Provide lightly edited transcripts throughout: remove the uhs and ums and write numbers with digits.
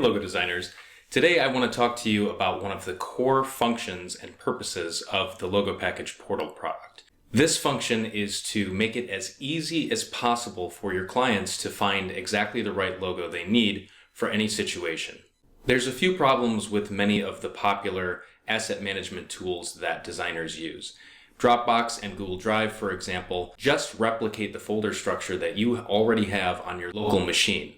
logo designers. Today I want to talk to you about one of the core functions and purposes of the Logo Package Portal product. This function is to make it as easy as possible for your clients to find exactly the right logo they need for any situation. There's a few problems with many of the popular asset management tools that designers use. Dropbox and Google Drive, for example, just replicate the folder structure that you already have on your local machine.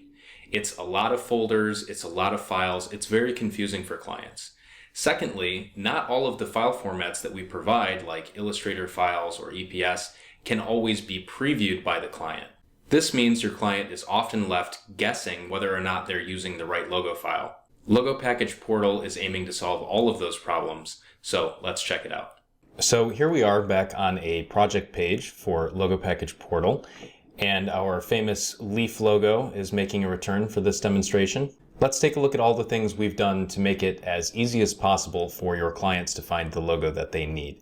It's a lot of folders, it's a lot of files, it's very confusing for clients. Secondly, not all of the file formats that we provide, like Illustrator files or EPS, can always be previewed by the client. This means your client is often left guessing whether or not they're using the right logo file. Logo Package Portal is aiming to solve all of those problems, so let's check it out. So here we are back on a project page for Logo Package Portal, and our famous leaf logo is making a return for this demonstration. Let's take a look at all the things we've done to make it as easy as possible for your clients to find the logo that they need.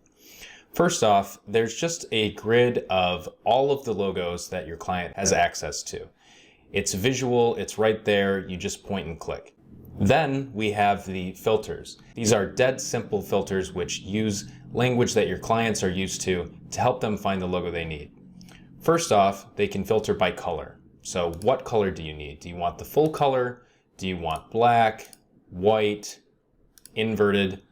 First off, there's just a grid of all of the logos that your client has access to. It's visual, it's right there, you just point and click. Then we have the filters. These are dead simple filters which use language that your clients are used to help them find the logo they need. First off, they can filter by color. So what color do you need? Do you want the full color? Do you want black, white, inverted?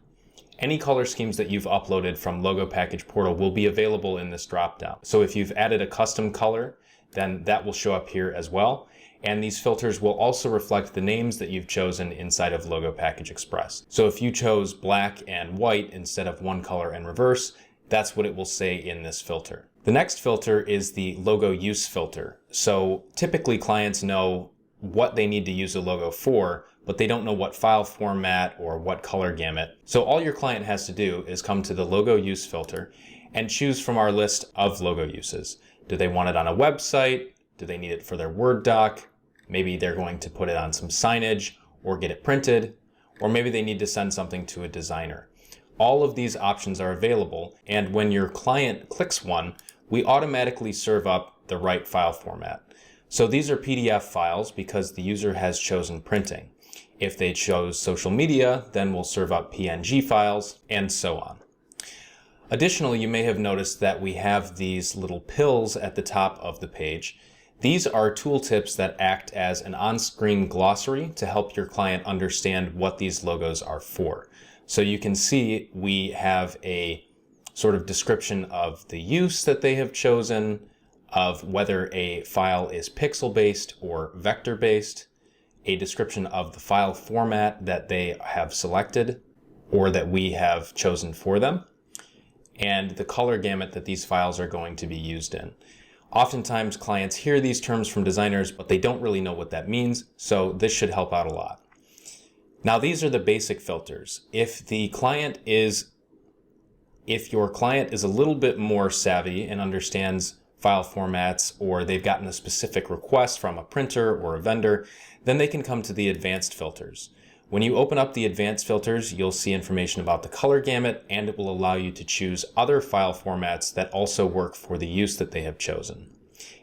Any color schemes that you've uploaded from Logo Package Portal will be available in this dropdown. So if you've added a custom color, then that will show up here as well. And these filters will also reflect the names that you've chosen inside of Logo Package Express. So if you chose black and white instead of one color and reverse, that's what it will say in this filter. The next filter is the logo use filter. So typically clients know what they need to use a logo for, but they don't know what file format or what color gamut. So all your client has to do is come to the logo use filter and choose from our list of logo uses. Do they want it on a website? Do they need it for their Word doc? Maybe they're going to put it on some signage or get it printed, or maybe they need to send something to a designer. All of these options are available, and when your client clicks one, we automatically serve up the right file format. So these are PDF files because the user has chosen printing. If they chose social media, then we'll serve up PNG files, and so on. Additionally, you may have noticed that we have these little pills at the top of the page. These are tooltips that act as an on-screen glossary to help your client understand what these logos are for. So you can see we have a sort of description of the use that they have chosen, of whether a file is pixel-based or vector-based, a description of the file format that they have selected or that we have chosen for them, and the color gamut that these files are going to be used in. Oftentimes clients hear these terms from designers, but they don't really know what that means, so this should help out a lot. Now these are the basic filters. If your client is a little bit more savvy and understands file formats, or they've gotten a specific request from a printer or a vendor, then they can come to the advanced filters. When you open up the advanced filters, you'll see information about the color gamut, and it will allow you to choose other file formats that also work for the use that they have chosen.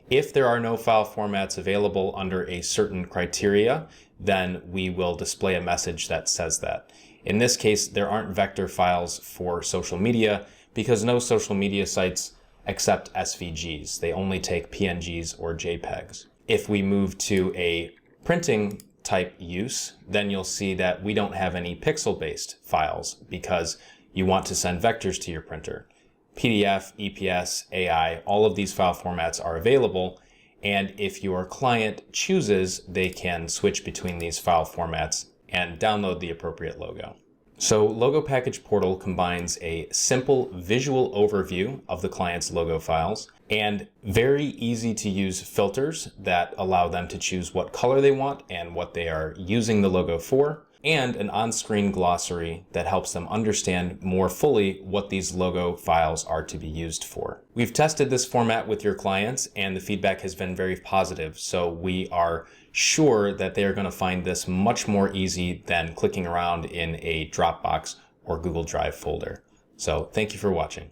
If there are no file formats available under a certain criteria, then we will display a message that says that. In this case, there aren't vector files for social media because no social media sites accept SVGs. They only take PNGs or JPEGs. If we move to a printing type use, then you'll see that we don't have any pixel-based files because you want to send vectors to your printer. PDF, EPS, AI, all of these file formats are available, and if your client chooses, they can switch between these file formats and download the appropriate logo. So Logo Package Portal combines a simple visual overview of the client's logo files and very easy to use filters that allow them to choose what color they want and what they are using the logo for, and an on-screen glossary that helps them understand more fully what these logo files are to be used for. We've tested this format with your clients and the feedback has been very positive, so we are sure that they are going to find this much more easy than clicking around in a Dropbox or Google Drive folder. So thank you for watching.